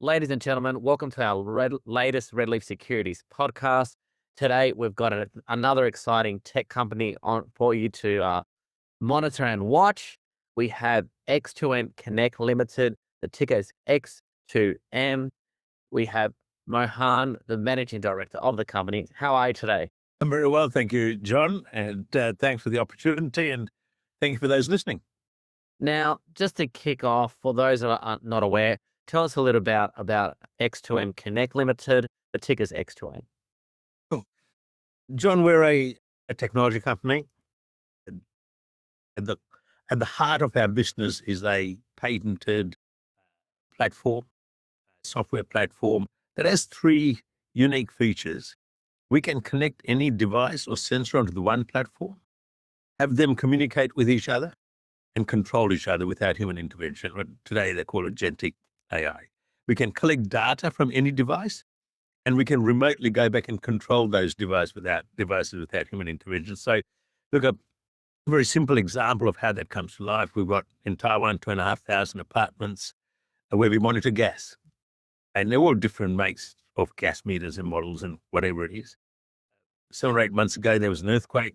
Ladies and gentlemen, welcome to our latest Red Leaf Securities podcast. Today, we've got another exciting tech company on for you to monitor and watch. We have X2M Connect Limited. The ticker is X2M. We have Mohan, the managing director of the company. How are you today? I'm very well, thank you, John, and thanks for the opportunity, and thank you for those listening. Now, just to kick off, for those that are not aware, tell us a little about X2M Connect Limited. The ticker is X2M. Cool. John, we're a technology company, and at the heart of our business is a patented platform, software platform that has three unique features. We can connect any device or sensor onto the one platform, have them communicate with each other, and control each other without human intervention. Today they call it agentic AI. We can collect data from any device, and we can remotely go back and control those devices without human intervention. So, look, a very simple example of how that comes to life. We've got in Taiwan 2,500 apartments where we monitor gas, and they're all different makes of gas meters and models and whatever it is. 7 or 8 months ago, there was an earthquake.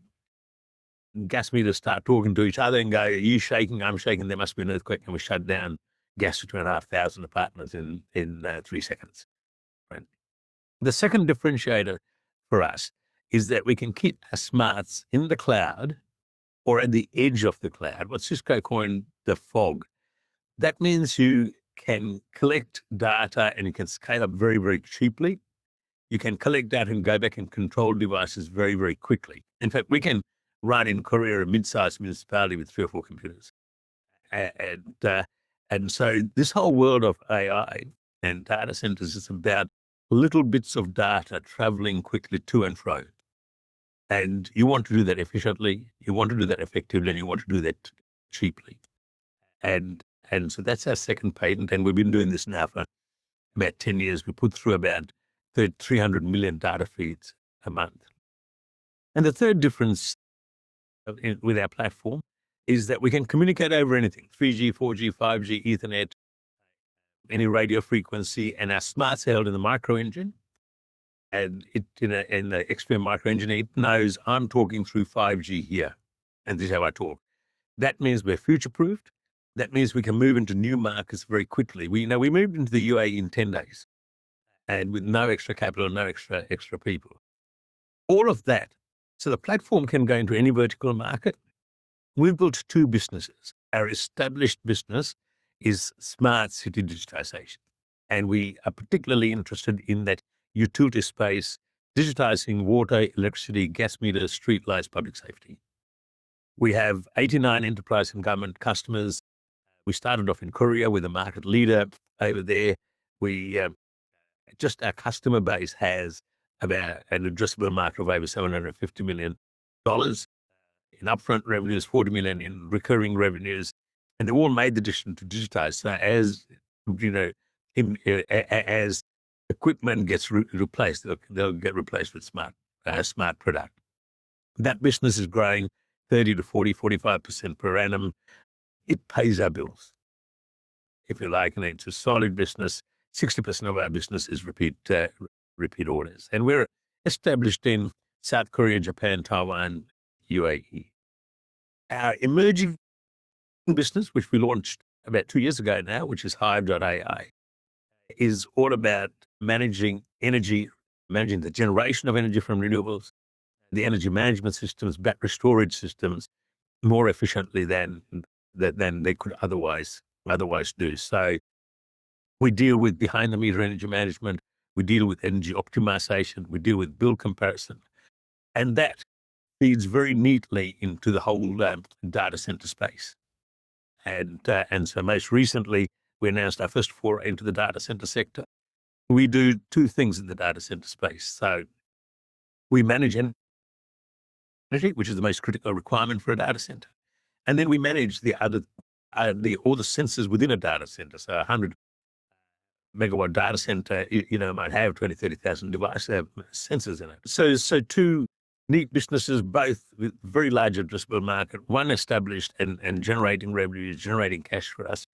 Gas meters start talking to each other and go, "Are you shaking? I'm shaking. There must be an earthquake," and we shut down gas to 2,500 apartments in 3 seconds. Right. The second differentiator for us is that we can keep our smarts in the cloud or at the edge of the cloud, what Cisco coined the fog. That means you can collect data and you can scale up very, very cheaply. You can collect data and go back and control devices very, very quickly. In fact, we can run in Korea a mid-sized municipality with 3 or 4 computers. And so this whole world of AI and data centers is about little bits of data traveling quickly to and fro. And you want to do that efficiently, you want to do that effectively, and you want to do that cheaply. And so that's our second patent, and we've been doing this now for about 10 years. We put through about 300 million data feeds a month. And the third difference with our platform is that we can communicate over anything, 3G, 4G, 5G, Ethernet, any radio frequency, and our smarts are held in the micro engine. And in the X2M micro engine, it knows I'm talking through 5G here, and this is how I talk. That means we're future-proofed. That means we can move into new markets very quickly. We moved into the UAE in 10 days, and with no extra capital, no extra people. All of that. So the platform can go into any vertical market. We've built 2 businesses. Our established business is smart city digitization, and we are particularly interested in that utility space, digitizing water, electricity, gas meters, street lights, public safety. We have 89 enterprise and government customers. We started off in Korea with a market leader over there. Our customer base has about an addressable market of over $750 million in upfront revenues, 40 million in recurring revenues, and they all made the decision to digitize. So as as equipment gets replaced, they'll get replaced with smart product. That business is growing 30 to 40, 45% per annum. It pays our bills, if you like, and it's a solid business. 60% of our business is repeat orders. And we're established in South Korea, Japan, Taiwan, UAE. Our emerging business, which we launched about 2 years ago now, which is Hive.ai, is all about managing energy, managing the generation of energy from renewables, the energy management systems, battery storage systems, more efficiently than they could otherwise do. So we deal with behind-the-meter energy management, we deal with energy optimization, we deal with bill comparison, and that feeds very neatly into the whole data center space. And so most recently, we announced our first foray into the data center sector. We do 2 things in the data center space. So we manage energy, which is the most critical requirement for a data center. And then we manage all the sensors within a data center. So 100 megawatt data center, might have 20, 30,000 devices, have sensors in it. So 2 neat businesses, both with very large addressable market, one established and generating revenue, generating cash for us,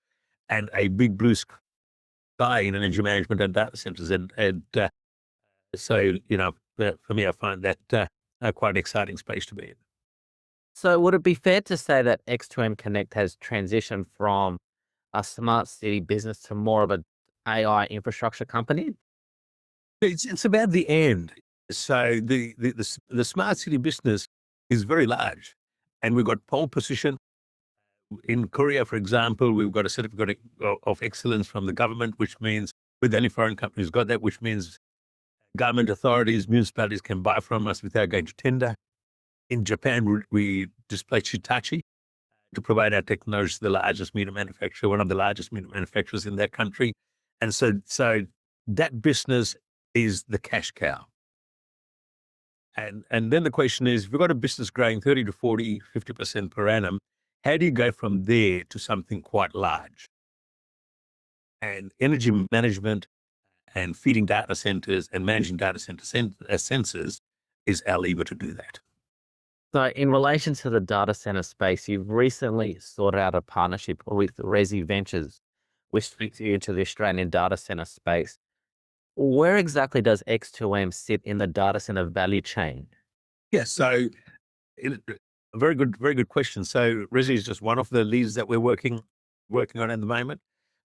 and a big blue sky sky in energy management and data centers. So, for me, I find that quite an exciting space to be in. So would it be fair to say that X2M Connect has transitioned from a smart city business to more of an AI infrastructure company? It's about the end. So the smart city business is very large, and we've got pole position in Korea, for example. We've got a certificate of excellence from the government, which means with any foreign company who's got that, which means government authorities, municipalities can buy from us without going to tender. In Japan, we displaced Hitachi to provide our technology to the largest meter manufacturer, one of the largest meter manufacturers in that country. And so that business is the cash cow. And then the question is, if you've got a business growing 30 to 40, 50% per annum, how do you go from there to something quite large? And energy management and feeding data centers and managing data center sensors is our lever to do that. So in relation to the data center space, you've recently sorted out a partnership with Resi Ventures, which fits you into the Australian data center space. Where exactly does X2M sit in the data center value chain? Yeah, so a very good question. So Resi is just one of the leads that we're working on at the moment.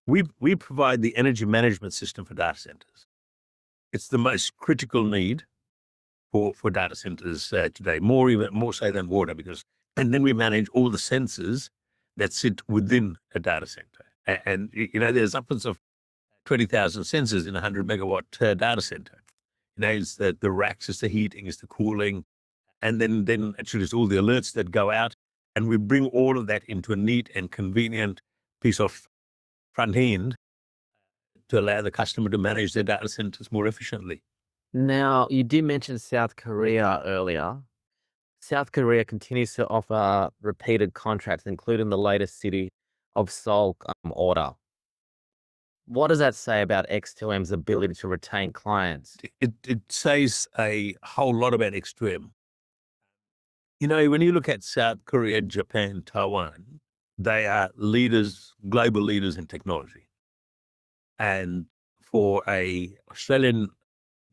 We provide the energy management system for data centers. It's the most critical need for data centers today, even more so than water, and then we manage all the sensors that sit within a data center. And there's upwards of 20,000 sensors in a 100 megawatt data center. It's the racks, it's the heating, it's the cooling, and then actually it's all the alerts that go out, and we bring all of that into a neat and convenient piece of front end to allow the customer to manage their data centers more efficiently. Now, you did mention South Korea earlier. South Korea continues to offer repeated contracts, including the latest city of Seoul order. What does that say about X2M's ability to retain clients? It says a whole lot about X2M. When you look at South Korea, Japan, Taiwan, they are global leaders in technology. And for a Australian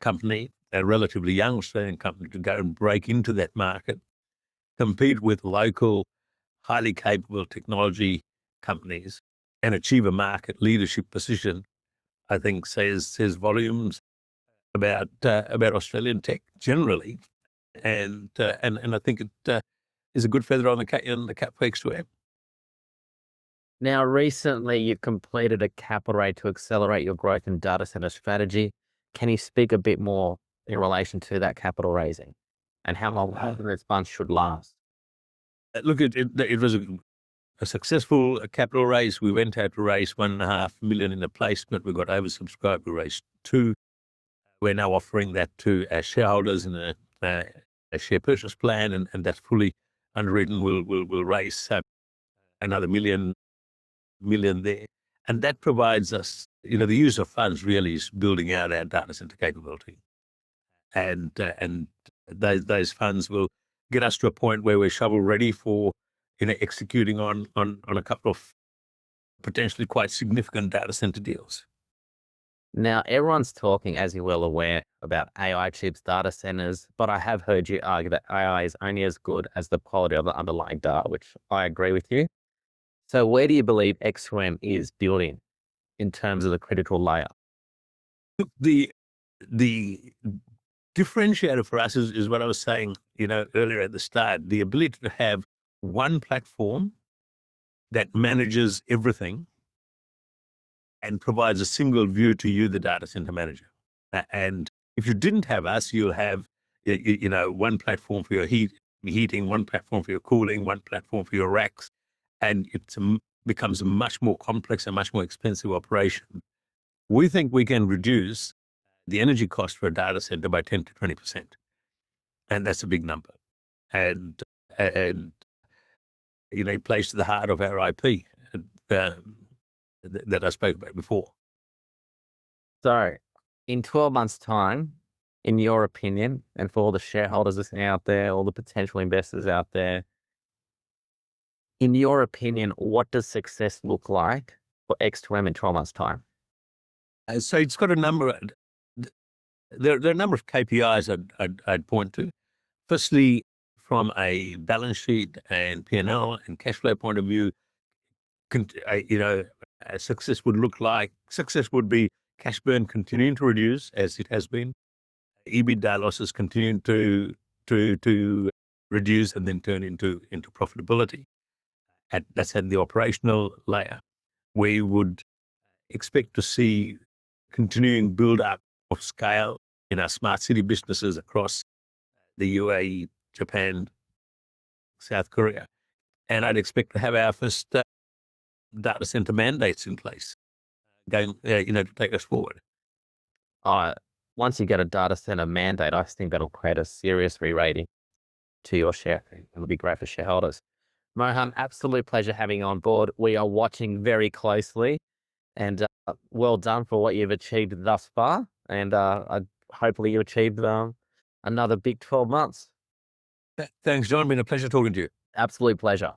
company, a relatively young Australian company, to go and break into that market, compete with local, highly capable technology companies, and achieve a market leadership position, I think says volumes about Australian tech generally, and I think it is a good feather on the cap for X2M. Now, recently you've completed a capital raise to accelerate your growth in data center strategy. Can you speak a bit more in relation to that capital raising and how long those funds should last? Look, it was a successful capital raise. We went out to raise $1.5 million in a placement. We got oversubscribed. We raised $2 million. We're now offering that to our shareholders in a share purchase plan, and that's fully underwritten. We'll raise another $1 million there, and that provides us, the use of funds really is building out our data center capability, and those funds will get us to a point where we're shovel ready for executing on a couple of potentially quite significant data center deals. Now, everyone's talking, as you're well aware, about AI chips, data centers, but I have heard you argue that AI is only as good as the quality of the underlying data, which I agree with you. So where do you believe X2M is building in terms of the critical layer? Look, the differentiator for us is what I was saying, earlier at the start, the ability to have one platform that manages everything and provides a single view to you, the data center manager. And if you didn't have us, you'll have, one platform for your heating, one platform for your cooling, one platform for your racks, and it becomes a much more complex and much more expensive operation. We think we can reduce the energy cost for a data center by 10 to 20%. And that's a big number. And it plays to the heart of our IP that I spoke about before. So in 12 months' time, in your opinion, and for all the shareholders listening out there, all the potential investors out there, in your opinion, what does success look like for X2M in 12 months' time? So it's got a number. There are a number of KPIs I'd point to. Firstly, from a balance sheet and P&L and cash flow point of view, success would be cash burn continuing to reduce as it has been, EBITDA losses continuing to reduce and then turn into profitability. That's at the operational layer. We would expect to see continuing build up of scale in our smart city businesses across the UAE, Japan, South Korea. And I'd expect to have our first data center mandates in place going, to take us forward. Once you get a data center mandate, I think that'll create a serious re-rating to your share. It'll be great for shareholders. Mohan, absolute pleasure having you on board. We are watching very closely, and well done for what you've achieved thus far. And hopefully you achieved another big 12 months. Thanks, John. Been a pleasure talking to you. Absolute pleasure.